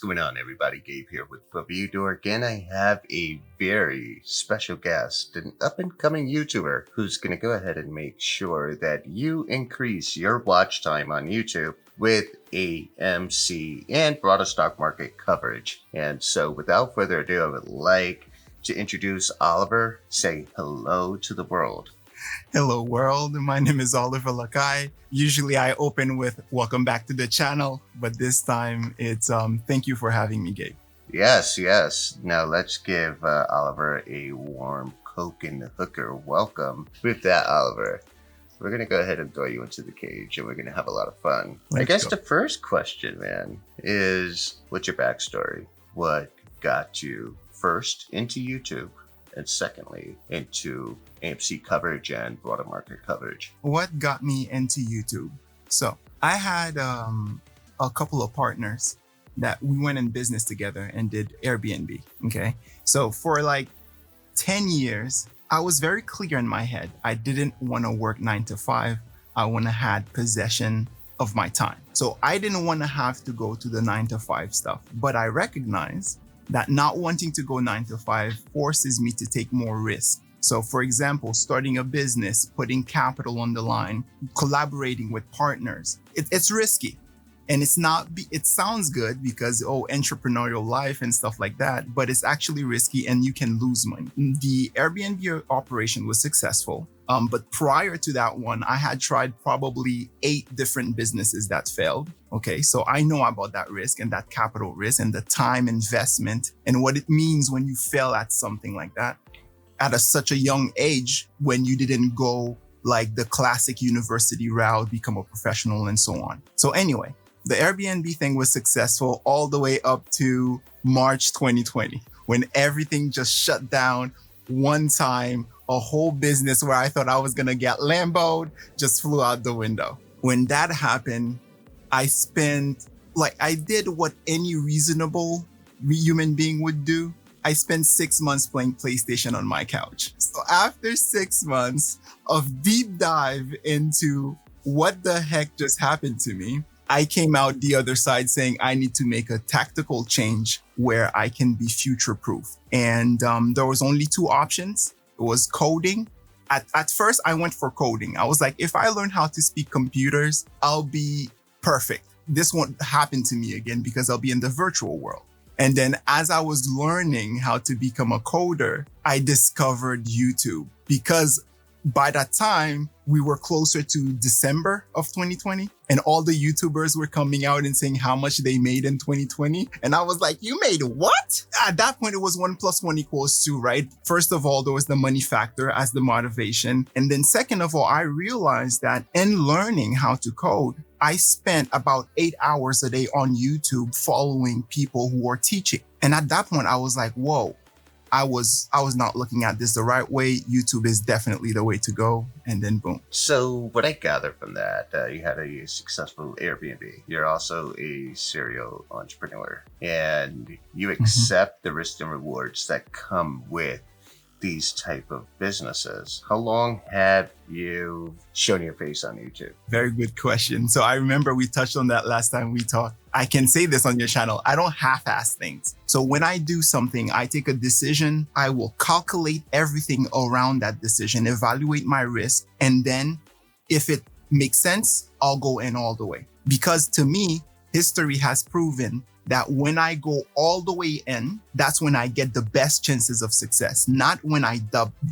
going on, everybody? Gabe here with ReviewDork, and I have a very special guest, an up-and-coming YouTuber who's going to go ahead and make sure that you increase your watch time on YouTube with AMC and broader stock market coverage. And so without further ado, I would like to introduce Oliver. Say hello to the world. Hello world, my name is Oliver Lakay. Usually I open with welcome back to the channel, but this time it's thank you for having me, Gabe. Yes. Now let's give Oliver a warm Coke and hooker welcome. With that, Oliver, we're going to go ahead and throw you into the cage and we're going to have a lot of fun. I guess the first question, man, is what's your backstory? What got you first into YouTube? And secondly, into AMC coverage and broader market coverage? What got me into YouTube? So I had a couple of partners that we went in business together and did Airbnb. Okay. So for like 10 years, I was very clear in my head. I didn't want to work 9 to 5. I want to have possession of my time. So I didn't want to have to go to the 9 to 5 stuff, but I recognize that not wanting to go 9 to 5 forces me to take more risk. So for example, starting a business, putting capital on the line, collaborating with partners, it's risky. And it sounds good because, entrepreneurial life and stuff like that, but it's actually risky and you can lose money. The Airbnb operation was successful. But prior to that one, I had tried probably 8 different businesses that failed. Okay, so I know about that risk and that capital risk and the time investment and what it means when you fail at something like that at such a young age when you didn't go like the classic university route, become a professional and so on. So anyway, the Airbnb thing was successful all the way up to March 2020 when everything just shut down one time. A whole business where I thought I was going to get Lambo'd just flew out the window. When that happened, I did what any reasonable human being would do. I spent 6 months playing PlayStation on my couch. So after 6 months of deep dive into what the heck just happened to me, I came out the other side saying I need to make a tactical change where I can be future-proof. And there was only 2 options. It was coding. At first, I went for coding. I was like, if I learn how to speak computers, I'll be perfect. This won't happen to me again because I'll be in the virtual world. And then as I was learning how to become a coder, I discovered YouTube because by that time, we were closer to December of 2020 and all the YouTubers were coming out and saying how much they made in 2020. And I was like, you made what? At that point, it was 1 + 1 = 2, right? First of all, there was the money factor as the motivation. And then second of all, I realized that in learning how to code, I spent about 8 hours a day on YouTube following people who were teaching. And at that point, I was like, whoa. I was not looking at this the right way. YouTube is definitely the way to go. And then boom. So what I gather from that, you had a successful Airbnb. You're also a serial entrepreneur and you accept the risks and rewards that come with these type of businesses. How long have you shown your face on YouTube? Very good question. So I remember we touched on that last time we talked. I can say this on your channel. I don't half-ass things. So when I do something, I take a decision, I will calculate everything around that decision, evaluate my risk, and then if it makes sense, I'll go in all the way. Because to me, history has proven that when I go all the way in, that's when I get the best chances of success, not when I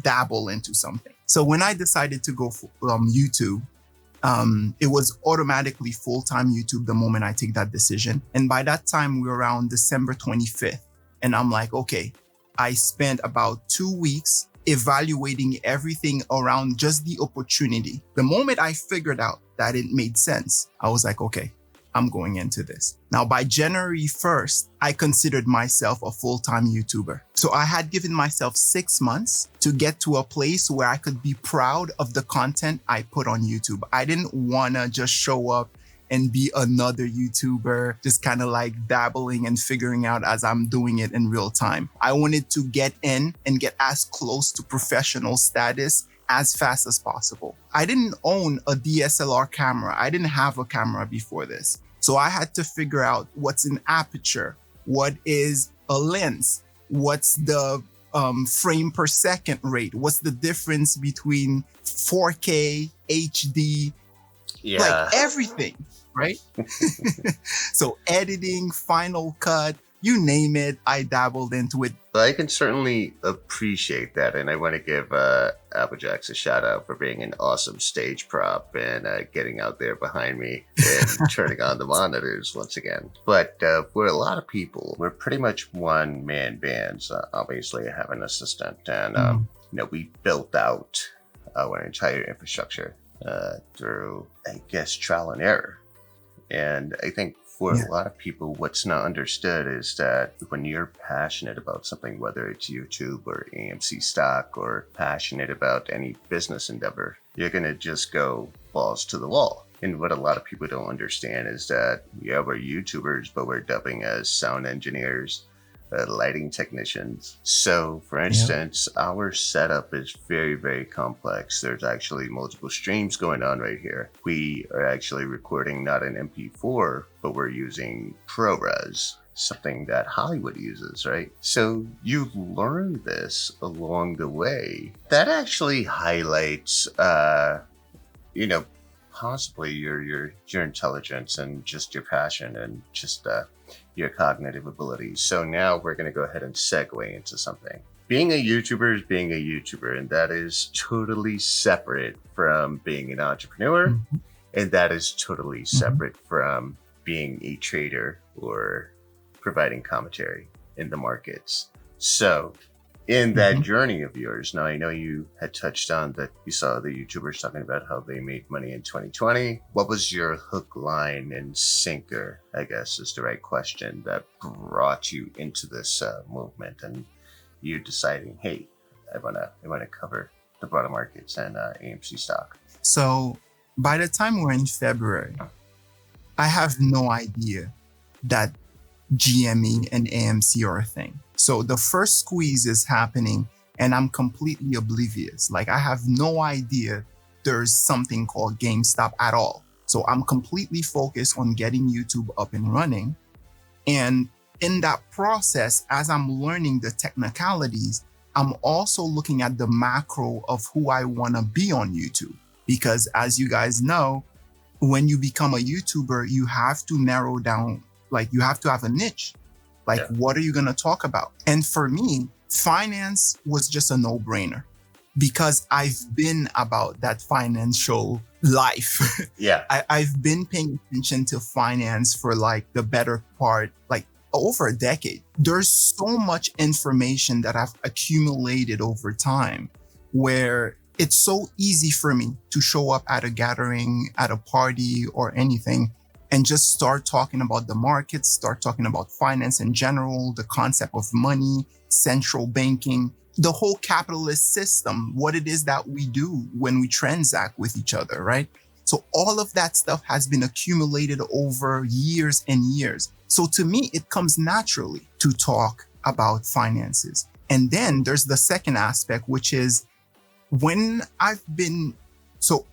dabble into something. So when I decided to go for YouTube, it was automatically full-time YouTube the moment I take that decision. And by that time, we were around December 25th. And I'm like, okay, I spent about 2 weeks evaluating everything around just the opportunity. The moment I figured out that it made sense, I was like, okay, I'm going into this. Now, by January 1st, I considered myself a full-time YouTuber. So I had given myself 6 months to get to a place where I could be proud of the content I put on YouTube. I didn't want to just show up and be another YouTuber, just kind of like dabbling and figuring out as I'm doing it in real time. I wanted to get in and get as close to professional status as fast as possible. I didn't own a DSLR camera. I didn't have a camera before this. So I had to figure out what's an aperture, What is a lens? What's the frame per second rate? What's the difference between 4K, HD, like Yeah. everything, right? So editing, Final Cut, you name it, I dabbled into it. But I can certainly appreciate that, and I want to give Applejacks a shout out for being an awesome stage prop and getting out there behind me and turning on the monitors once again. But for a lot of people, we're pretty much one-man bands. Obviously, I have an assistant, and we built out our entire infrastructure through, I guess, trial and error. And I think for a lot of people, what's not understood is that when you're passionate about something, whether it's YouTube or AMC stock or passionate about any business endeavor, you're going to just go balls to the wall. And what a lot of people don't understand is that, yeah, we're YouTubers, but we're dubbing as sound engineers, lighting technicians. So, for instance, our setup is very, very complex. There's actually multiple streams going on right here. We are actually recording not an MP4, but we're using ProRes, something that Hollywood uses, right? So you learn this along the way. That actually highlights, possibly your intelligence and just your passion and just your cognitive abilities. So now we're going to go ahead and segue into something. Being a YouTuber is being a YouTuber, and that is totally separate from being an entrepreneur, and that is totally separate from being a trader or providing commentary in the markets. So in that journey of yours, now I know you had touched on that you saw the YouTubers talking about how they made money in 2020. What was your hook, line, and sinker, I guess is the right question, that brought you into this movement and you deciding, hey, I wanna cover the broader markets and AMC stock? So by the time we're in February, I have no idea that GME and AMC are a thing. So the first squeeze is happening and I'm completely oblivious. Like, I have no idea there's something called GameStop at all. So I'm completely focused on getting YouTube up and running. And in that process, as I'm learning the technicalities, I'm also looking at the macro of who I want to be on YouTube. Because as you guys know, when you become a YouTuber, you have to narrow down, like you have to have a niche. Like, what are you going to talk about? And for me, finance was just a no-brainer because I've been about that financial life. I've been paying attention to finance for like the better part, like over a decade. There's so much information that I've accumulated over time where it's so easy for me to show up at a gathering, at a party or anything, and just start talking about the markets, start talking about finance in general, the concept of money, central banking, the whole capitalist system, what it is that we do when we transact with each other, right? So all of that stuff has been accumulated over years and years. So to me, it comes naturally to talk about finances. And then there's the second aspect, which is when I've been, so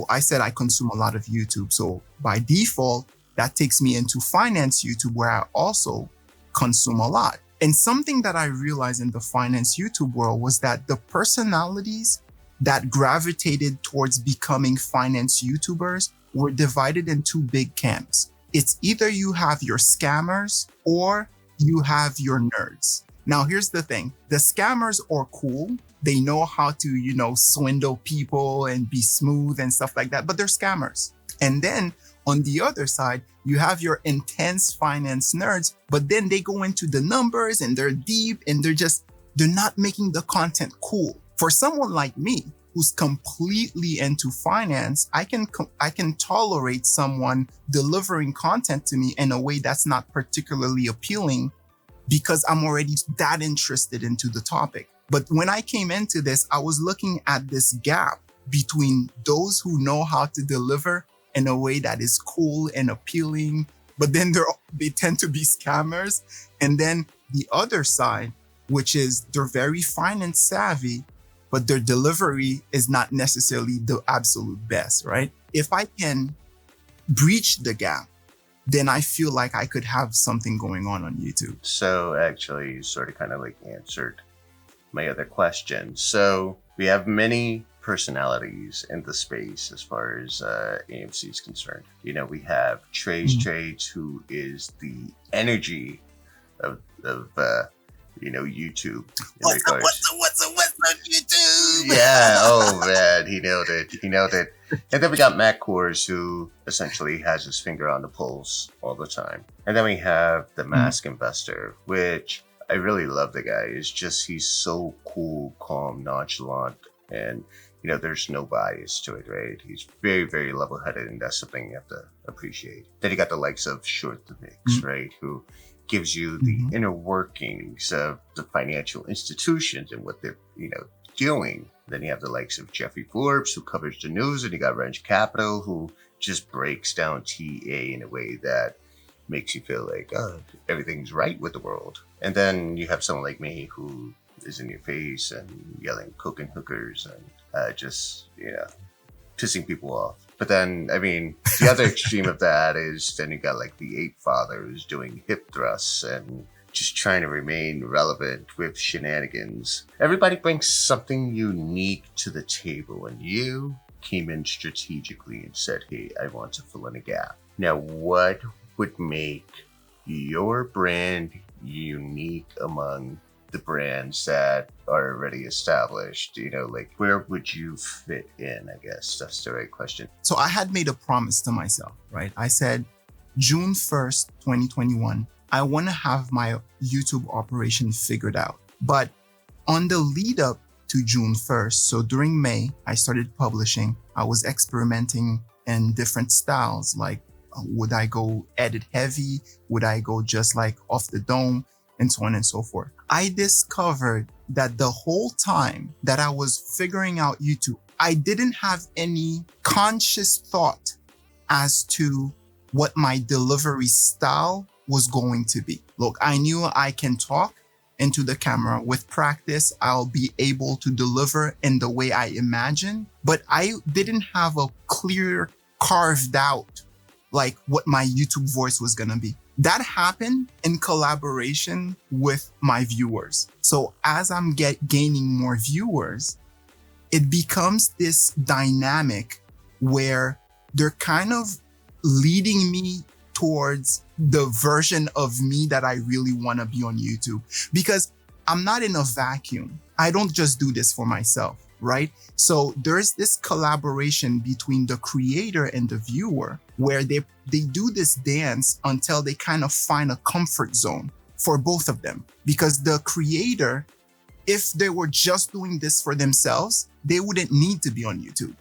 I said I consume a lot of YouTube. So by default, that takes me into finance YouTube, where I also consume a lot. And something that I realized in the finance YouTube world was that the personalities that gravitated towards becoming finance YouTubers were divided in two big camps. It's either you have your scammers or you have your nerds. Now, here's the thing. The scammers are cool. They know how to, swindle people and be smooth and stuff like that, but they're scammers. And then on the other side, you have your intense finance nerds, but then they go into the numbers and they're deep and they're not making the content cool. For someone like me, who's completely into finance, I can tolerate someone delivering content to me in a way that's not particularly appealing because I'm already that interested into the topic. But when I came into this, I was looking at this gap between those who know how to deliver in a way that is cool and appealing, but then they tend to be scammers. And then the other side, which is they're very finance savvy, but their delivery is not necessarily the absolute best, right? If I can breach the gap then I feel like I could have something going on YouTube. So actually, you sort of kind of like answered my other question. So we have many personalities in the space as far as AMC is concerned. You know, we have Trades, who is the energy of YouTube. What's up, YouTube? Yeah. Oh man, he nailed it. And then we got Matt Kors, who essentially has his finger on the pulse all the time. And then we have the Mask Investor, which I really love. The guy is just, he's so cool, calm, nonchalant, and there's no bias to it, right? He's very, very level-headed, and that's something you have to appreciate. Then you got the likes of Short the Mix, right? Who gives you the inner workings of the financial institutions and what they're, doing. Then you have the likes of Jeffrey Forbes, who covers the news, and you got Wrench Capital, who just breaks down TA in a way that makes you feel like, oh, everything's right with the world. And then you have someone like me who is in your face and yelling coke and hookers and just, pissing people off. But then, I mean, the other extreme of that is then you got like the Ape Fathers doing hip thrusts and just trying to remain relevant with shenanigans. Everybody brings something unique to the table, and you came in strategically and said, hey, I want to fill in a gap. Now, what would make your brand unique among the brands that are already established? Where would you fit in? I guess that's the right question. So I had made a promise to myself, right? I said, June 1st, 2021, I want to have my YouTube operation figured out. But on the lead up to June 1st, so during May, I started publishing. I was experimenting in different styles. Like, would I go edit heavy? Would I go just like off the dome? And so on and so forth. I discovered that the whole time that I was figuring out YouTube, I didn't have any conscious thought as to what my delivery style was going to be. Look, I knew I can talk into the camera. With practice, I'll be able to deliver in the way I imagine, but I didn't have a clear carved out like what my YouTube voice was going to be. That happened in collaboration with my viewers. So as I'm gaining more viewers, it becomes this dynamic where they're kind of leading me towards the version of me that I really want to be on YouTube. Because I'm not in a vacuum. I don't just do this for myself, right? So there's this collaboration between the creator and the viewer where they do this dance until they kind of find a comfort zone for both of them. Because the creator, if they were just doing this for themselves, they wouldn't need to be on YouTube.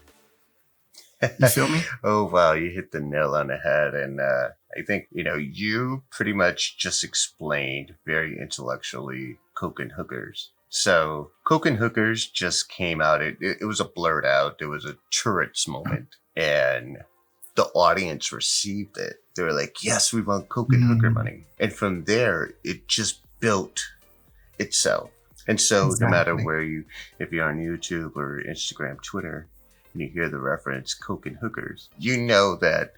You feel me? Oh, wow. You hit the nail on the head. And I think, you pretty much just explained very intellectually coke and hookers. So coke and hookers just came out. It was a blurt out. It was a Tourette's moment. And the audience received it. They were like, yes, we want coke and hooker money. And from there, it just built itself. And so no matter where if you're on YouTube or Instagram, Twitter, and you hear the reference coke and hookers, you know that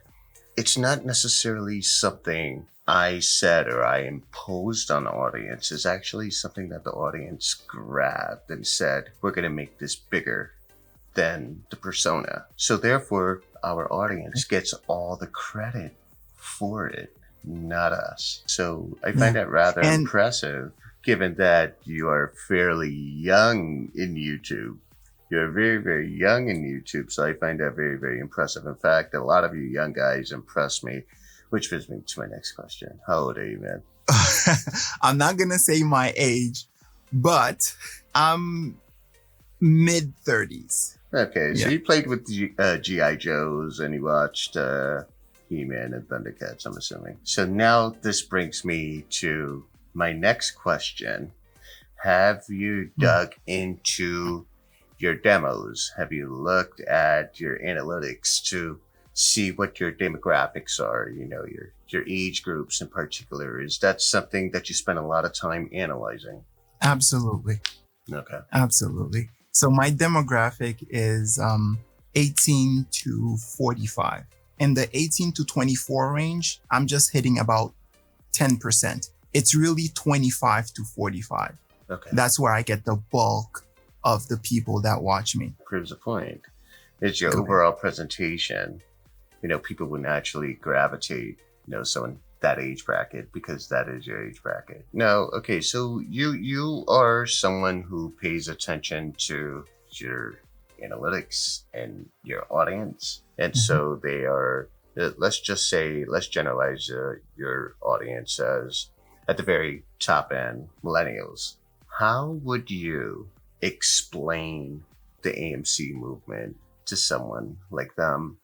it's not necessarily something I said or I imposed on the audience. It's actually something that the audience grabbed and said, we're going to make this bigger than the persona. So therefore, our audience gets all the credit for it, not us. So I find that rather impressive, given that you are fairly young in YouTube. You're very, very young in YouTube, so I find that very, very impressive. In fact, a lot of you young guys impress me, which brings me to my next question. How old are you, man? I'm not going to say my age, but I'm mid-30s. Okay, so you played with G.I. Joes and you watched He-Man and Thundercats, I'm assuming. So now this brings me to my next question. Have you dug into your demos? Have you looked at your analytics to see what your demographics are, your age groups in particular? Is that something that you spend a lot of time analyzing? Absolutely. Okay. Absolutely. So my demographic is 18 to 45. in the 18 to 24 range, I'm just hitting about 10%. It's really 25 to 45. Okay. That's where I get the bulk of the people that watch me. Proves a point. It's your Go overall presentation. People would naturally gravitate, someone that age bracket because that is your age bracket. No, okay, so you are someone who pays attention to your analytics and your audience. And so they are, let's generalize your audience as at the very top end, millennials. How would you explain the AMC movement to someone like them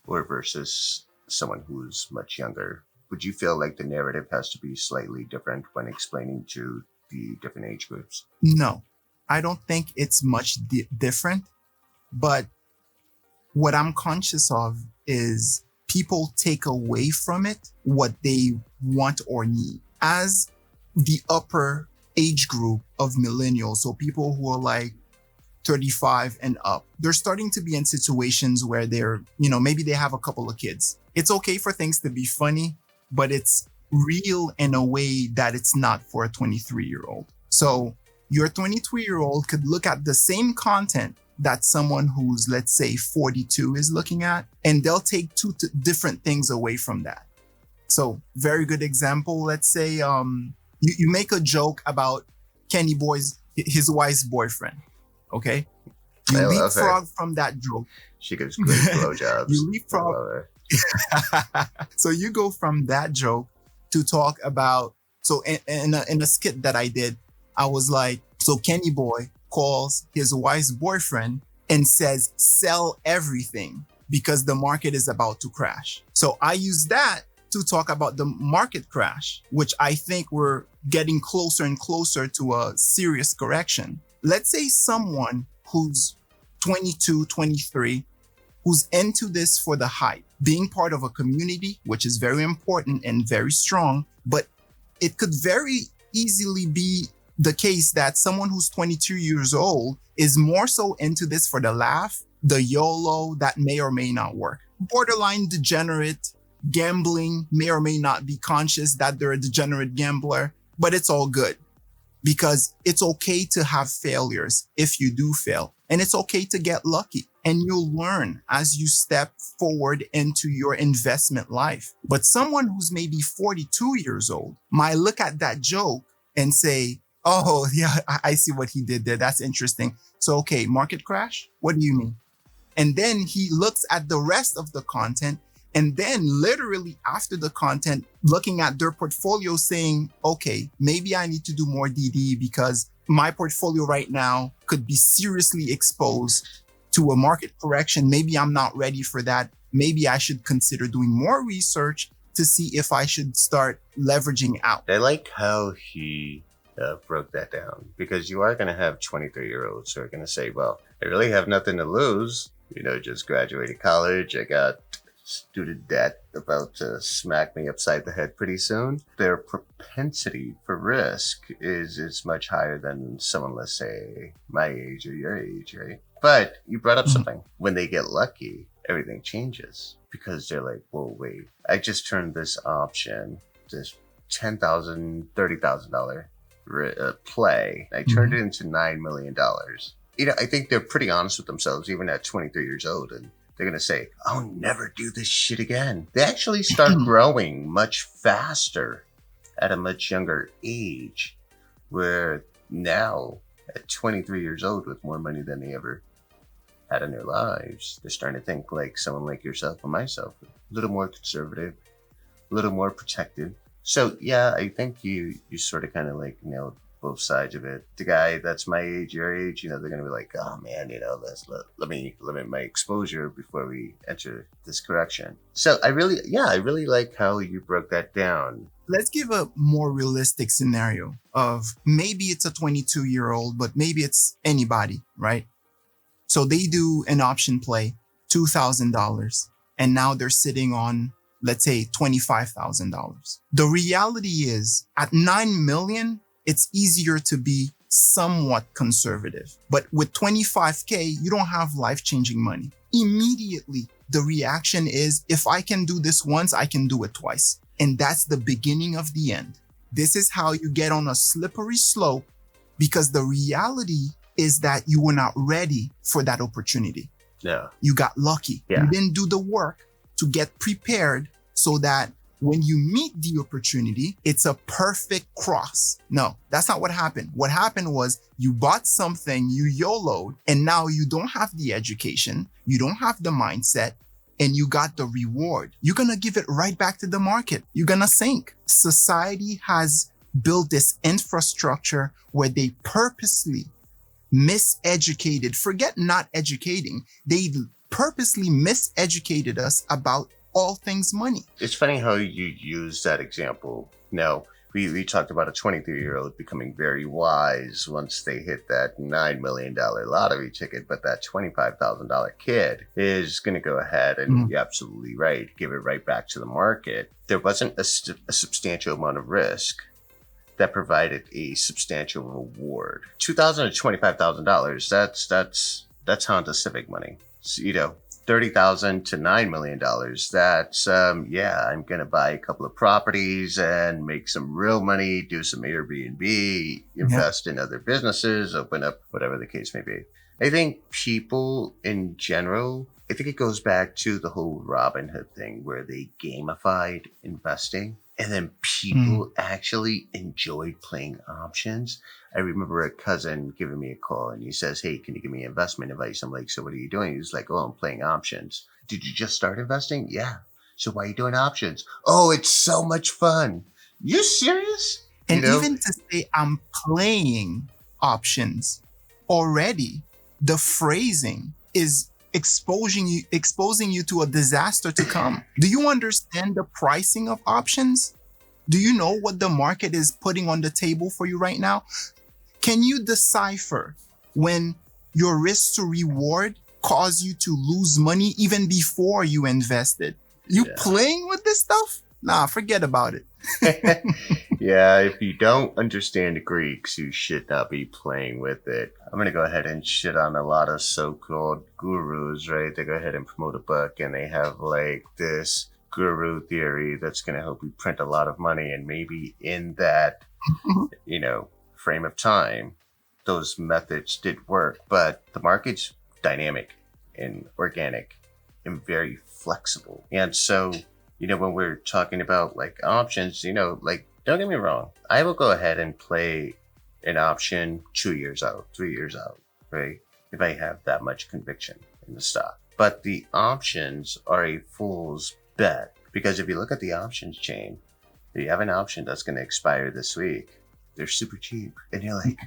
or versus someone who's much younger? Would you feel like the narrative has to be slightly different when explaining to the different age groups? No, I don't think it's much different. But what I'm conscious of is people take away from it what they want or need. As the upper age group of millennials, so people who are like 35 and up, they're starting to be in situations where they're, maybe they have a couple of kids. It's okay for things to be funny, but it's real in a way that it's not for a 23-year-old. So your 23-year-old could look at the same content that someone who's, let's say, 42 is looking at, and they'll take two different things away from that. So very good example. Let's say you make a joke about Kenny Boy's, his wife's boyfriend. Okay. You leapfrog from that joke. She gives great blowjobs. You leapfrog. So you go from that joke to talk about, so in a skit that I did, I was like, so Kenny Boy calls his wife's boyfriend and says, sell everything because the market is about to crash. So I use that to talk about the market crash, which I think we're getting closer and closer to a serious correction. Let's say someone who's 22, 23, who's into this for the hype, being part of a community, which is very important and very strong, but it could very easily be the case that someone who's 22 years old is more so into this for the laugh, the YOLO that may or may not work. Borderline degenerate, gambling, may or may not be conscious that they're a degenerate gambler, but it's all good. Because it's okay to have failures if you do fail. And it's okay to get lucky. And you'll learn as you step forward into your investment life. But someone who's maybe 42 years old might look at that joke and say, oh, yeah, I see what he did there. That's interesting. So, okay, market crash? What do you mean? And then he looks at the rest of the content. And then literally after the content, looking at their portfolio saying, okay, maybe I need to do more DD because my portfolio right now could be seriously exposed to a market correction. Maybe I'm not ready for that. Maybe I should consider doing more research to see if I should start leveraging out. I like how he broke that down, because you are going to have 23-year-olds who are going to say, well, I really have nothing to lose. Just graduated college. I got student debt about to smack me upside the head pretty soon. Their propensity for risk is much higher than someone, let's say, my age or your age, right? But you brought up something. When they get lucky, everything changes because they're like, whoa, wait, I just turned this option, this $10,000, $30,000 play. I turned it into $9 million. I think they're pretty honest with themselves, even at 23 years old. And they're going to say, I'll never do this shit again. They actually start growing much faster at a much younger age, where now at 23 years old with more money than they ever had in their lives, they're starting to think like someone like yourself and myself, a little more conservative, a little more protective. So yeah, I think you sort of kind of like nailed both sides of it. The guy that's my age, your age, they're going to be like, oh man, let me limit my exposure before we enter this correction. So I really like how you broke that down. Let's give a more realistic scenario of maybe it's a 22-year-old, but maybe it's anybody, right? So they do an option play, $2,000, and now they're sitting on, let's say, $25,000. The reality is at 9 million, it's easier to be somewhat conservative. But with 25K, you don't have life-changing money. Immediately, the reaction is, if I can do this once, I can do it twice. And that's the beginning of the end. This is how you get on a slippery slope, because the reality is that you were not ready for that opportunity. Yeah. You got lucky. Yeah. You didn't do the work to get prepared so that when you meet the opportunity, it's a perfect cross. No, that's not what happened. What happened was you bought something, you YOLO'd, and now you don't have the education, you don't have the mindset, and you got the reward. You're going to give it right back to the market. You're going to sink. Society has built this infrastructure where they purposely miseducated, forget not educating, they purposely miseducated us about all things money. It's funny how you use that example. Now, we talked about a 23-year-old becoming very wise once they hit that $9 million lottery ticket, but that $25,000 kid is going to go ahead and you're absolutely right, give it right back to the market. There wasn't a substantial amount of risk that provided a substantial reward. $2,000 to $25,000, that's Honda Civic money. So, $30,000 to $9 million. That's, I'm going to buy a couple of properties and make some real money, do some Airbnb, invest in other businesses, open up, whatever the case may be. I think people in general, I think it goes back to the whole Robinhood thing where they gamified investing. And then people actually enjoyed playing options. I remember a cousin giving me a call and he says, "Hey, can you give me investment advice?" I'm like, "So what are you doing?" He's like, "Oh, I'm playing options." "Did you just start investing?" "Yeah." "So why are you doing options?" "Oh, it's so much fun." You serious? And even to say I'm playing options already, the phrasing is exposing you to a disaster to come. Do you understand the pricing of options? Do you know what the market is putting on the table for you right now? Can you decipher when your risk to reward cause you to lose money even before you invested? You playing with this stuff? Nah, forget about it. Yeah, if you don't understand the Greeks, you should not be playing with it. I'm going to go ahead and shit on a lot of so-called gurus, right? They go ahead and promote a book and they have like this guru theory that's going to help you print a lot of money. And maybe in that, frame of time, those methods did work. But the market's dynamic and organic and very flexible. And so, when we're talking about like options, don't get me wrong. I will go ahead and play an option 2 years out, 3 years out, right? If I have that much conviction in the stock. But the options are a fool's bet, because if you look at the options chain, you have an option that's going to expire this week. They're super cheap. And you're like,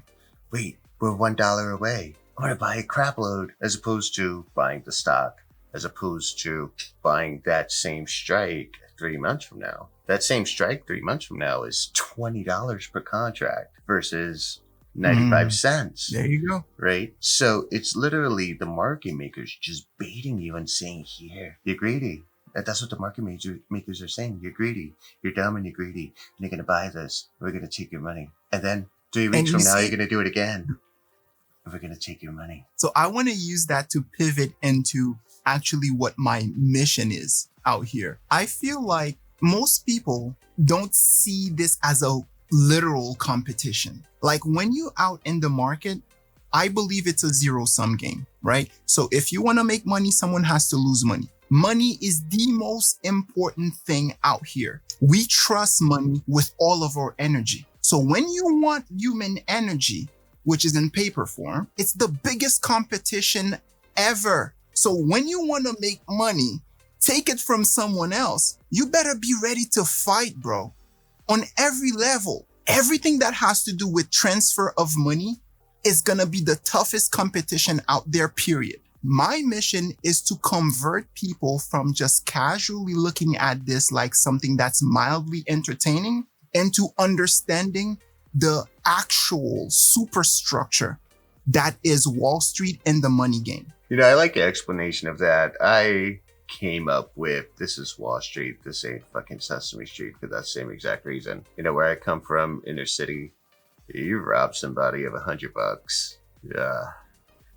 wait, we're $1 away. I'm going to buy a crap load, as opposed to buying the stock, as opposed to buying that same strike 3 months from now. That same strike 3 months from now is $20 per contract versus 95 cents. There you go. Right? So it's literally the market makers just baiting you and saying, here, you're greedy. That's what the market makers are saying. You're greedy. You're dumb and you're greedy. And you're going to buy this. We're going to take your money. And then 3 weeks from now, you're going to do it again. And we're going to take your money. So I want to use that to pivot into actually what my mission is out here. I feel like most people don't see this as a literal competition. Like when you're out in the market, I believe it's a zero-sum game, right? So if you want to make money, someone has to lose money. Money is the most important thing out here. We trust money with all of our energy. So when you want human energy, which is in paper form, it's the biggest competition ever. So when you want to make money, take it from someone else, you better be ready to fight, bro. On every level, everything that has to do with transfer of money is going to be the toughest competition out there, period. My mission is to convert people from just casually looking at this like something that's mildly entertaining into understanding the actual superstructure that is Wall Street and the money game. I like the explanation of that. I came up with, this is Wall Street, this ain't fucking Sesame Street, for that same exact reason. Where I come from, inner city, you rob somebody of $100. Yeah.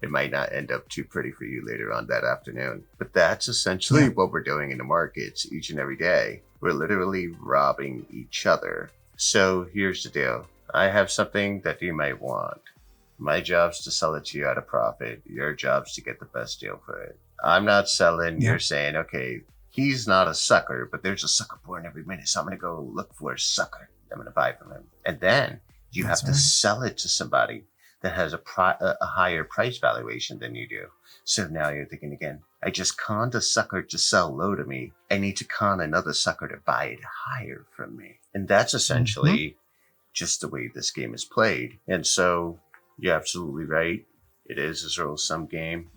it might not end up too pretty for you later on that afternoon. But that's essentially what we're doing in the markets each and every day. We're literally robbing each other. So here's the deal. I have something that you might want. My job's to sell it to you at a profit. Your job's to get the best deal for it. I'm not selling. You're saying, okay, he's not a sucker, but there's a sucker born every minute. So I'm going to go look for a sucker. I'm going to buy from him. And then you have to sell it to somebody that has a higher price valuation than you do. So now you're thinking again, I just conned a sucker to sell low to me. I need to con another sucker to buy it higher from me. And that's essentially just the way this game is played. And so you're absolutely right. It is a zero-sum game.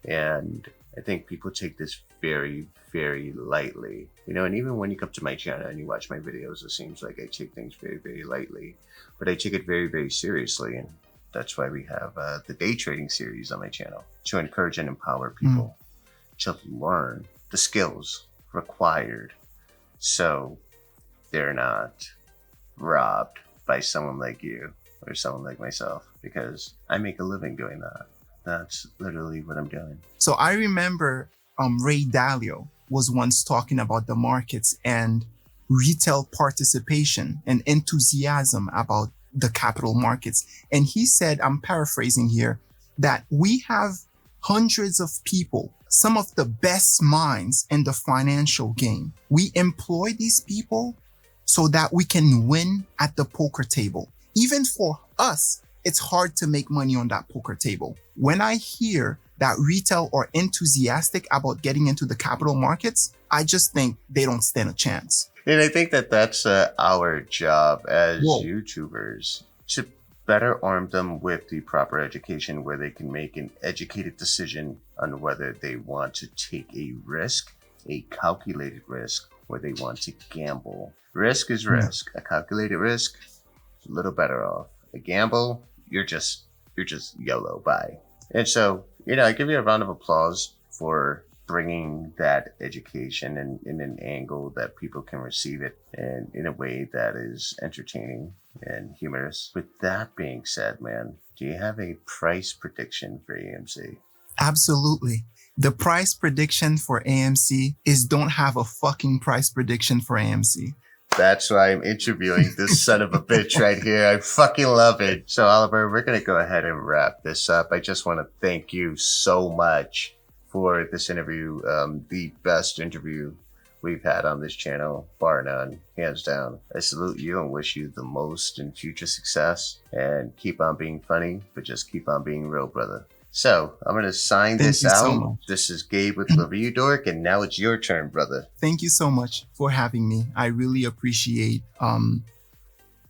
And I think people take this very, very lightly. You know, and even when you come to my channel and you watch my videos, it seems like I take things very, very lightly. But I take it very, very seriously. And that's why we have the day trading series on my channel, to encourage and empower people to learn the skills required so they're not robbed by someone like you or someone like myself, because I make a living doing that. That's literally what I'm doing. So I remember Ray Dalio was once talking about the markets and retail participation and enthusiasm about the capital markets. And he said, I'm paraphrasing here, that we have hundreds of people, some of the best minds in the financial game. We employ these people so that we can win at the poker table. Even for us, it's hard to make money on that poker table. When I hear that retail are enthusiastic about getting into the capital markets, I just think they don't stand a chance. And I think that that's our job as YouTubers, to better arm them with the proper education where they can make an educated decision on whether they want to take a risk, a calculated risk, or they want to gamble. Risk is risk. A calculated risk, a little better off. A gamble, you're just YOLO, bye. And so, you know, I give you a round of applause for bringing that education in an angle that people can receive it and in a way that is entertaining and humorous. With that being said, man, do you have a price prediction for AMC? Absolutely. The price prediction for AMC is don't have a fucking price prediction for AMC. That's why I'm interviewing this son of a bitch right here. I fucking love it. So Oliver, we're going to go ahead and wrap this up. I just want to thank you so much for this interview. The best interview we've had on this channel, bar none, hands down. I salute you and wish you the most in future success, and keep on being funny, but just keep on being real, brother. So I'm going to sign this out. So this is Gabe with ReviewDork, and now it's your turn, brother. Thank you so much for having me. I really appreciate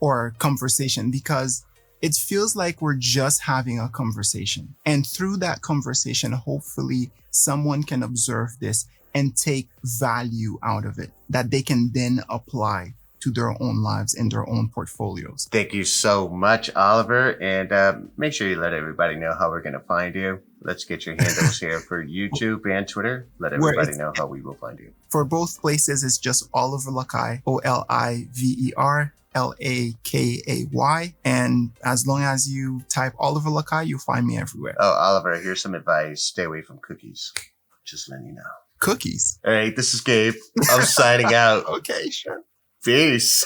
our conversation, because it feels like we're just having a conversation. And through that conversation, hopefully someone can observe this and take value out of it that they can then apply to their own lives and their own portfolios. Thank you so much, Oliver. And make sure you let everybody know how we're going to find you. Let's get your handles here for YouTube and Twitter. Let everybody know how we will find you. For both places, it's just Oliver Lakay, OLIVER LAKAY. And as long as you type Oliver Lakay, you'll find me everywhere. Oh, Oliver, here's some advice. Stay away from cookies. Just letting you know. Cookies? All right, this is Gabe. I'm signing out. Okay, sure. Peace.